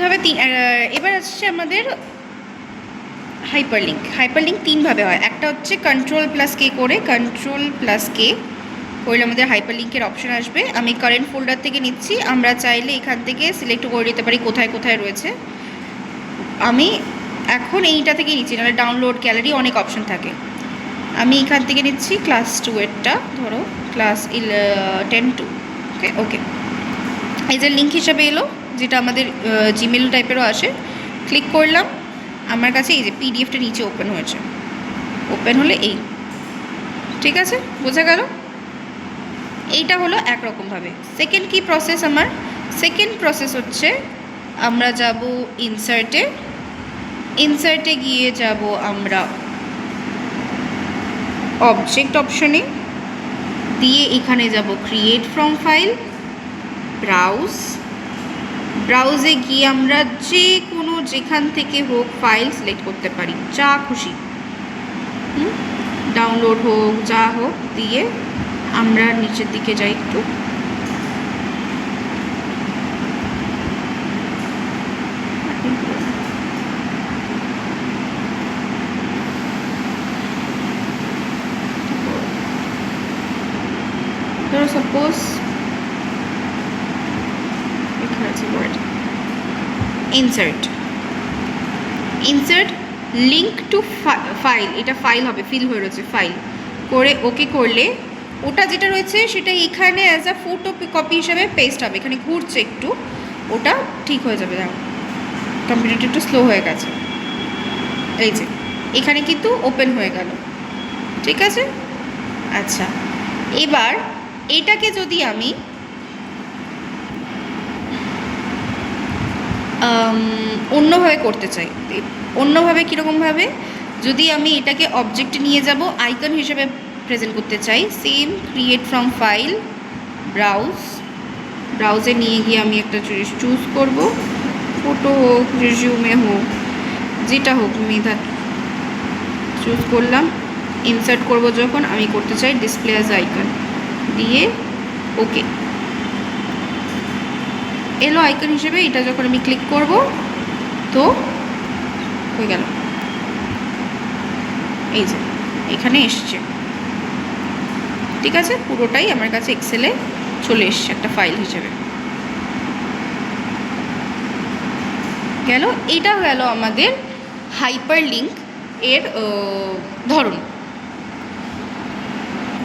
তিনভাবে এবার আসছে আমাদের হাইপারলিঙ্ক। হাইপারলিঙ্ক তিনভাবে হয়। একটা হচ্ছে Ctrl+K করে, Ctrl+K করলে আমাদের হাইপারলিঙ্কের অপশন আসবে। আমি কারেন্ট ফোল্ডার থেকে নিচ্ছি, আমরা চাইলে এখান থেকে সিলেক্ট করে নিতে পারি কোথায় কোথায় রয়েছে। আমি এখন এইটা থেকে নিচ্ছি, নাহলে ডাউনলোড গ্যালারি অনেক অপশন থাকে। আমি এখান থেকে নিচ্ছি ক্লাস 2 এরটা, ধরো ক্লাস 10-2। ওকে ওকে, এই যে লিঙ্ক হিসাবে এলো, যেটা আমাদের জিমেল টাইপেরও আসে। ক্লিক করলাম, আমার কাছে এই যে পিডিএফটা নিচে ওপেন হয়েছে। ওপেন হলে এই, ঠিক আছে, বোঝা গেল? এইটা হলো একরকমভাবে। সেকেন্ড কি প্রসেস আমার? সেকেন্ড প্রসেস হচ্ছে আমরা যাব ইনসার্টে। ইনসার্টে গিয়ে যাব আমরা অবজেক্ট অপশনে, দিয়ে এখানে যাব ক্রিয়েট ফ্রম ফাইল, ব্রাউজে গিয়ে আমরা যে কোনো যেখান থেকে হোক ফাইল সিলেক্ট করতে পারি, যা খুশি, ডাউনলোড হোক যা হোক, দিয়ে আমরা নিচের দিকে যাই একটু। ধরো সাপোজ এখানে আছে word, insert link to file, এটা ফাইল হবে, ফিল হয়ে রয়েছে ফাইল করে ওকে করলে ওটা যেটা রয়েছে সেটা এখানে অ্যাজ আ ফটো কপি হিসাবে পেস্ট হবে। এখানে ঘুরছে একটু, ওটা ঠিক হয়ে যাবে। দেখো কম্পিউটারটা একটু স্লো হয়ে গেছে, এই যে এখানে কিন্তু ওপেন হয়ে গেল, ঠিক আছে। আচ্ছা, এবার এটাকে যদি আমি অন্যভাবে করতে চাই, অন্যভাবে কীরকমভাবে, যদি আমি এটাকে অবজেক্টে নিয়ে যাব, আইকন হিসেবে প্রেজেন্ট করতে চাই, সেম ক্রিয়েট ফ্রম ফাইল, ব্রাউজে নিয়ে গিয়ে আমি একটা জিনিস চুজ করব, ফটো হোক, রেজিউমে হোক, যেটা হোক, মেধা চুজ করলাম। ইনসার্ট করব যখন, আমি করতে চাই ডিসপ্লে অ্যাজ আইকন, দিয়ে ওকে এলো আইকন হিসেবে। এটা যখন আমি ক্লিক করব তো হয়ে গেল, এই যে এখানে এসছে, ঠিক আছে। পুরোটাই আমার কাছে এক্সেলে চলে এসছে একটা ফাইল হিসেবে গেল। এটা গেল আমাদের হাইপারলিঙ্ক এর ধরন।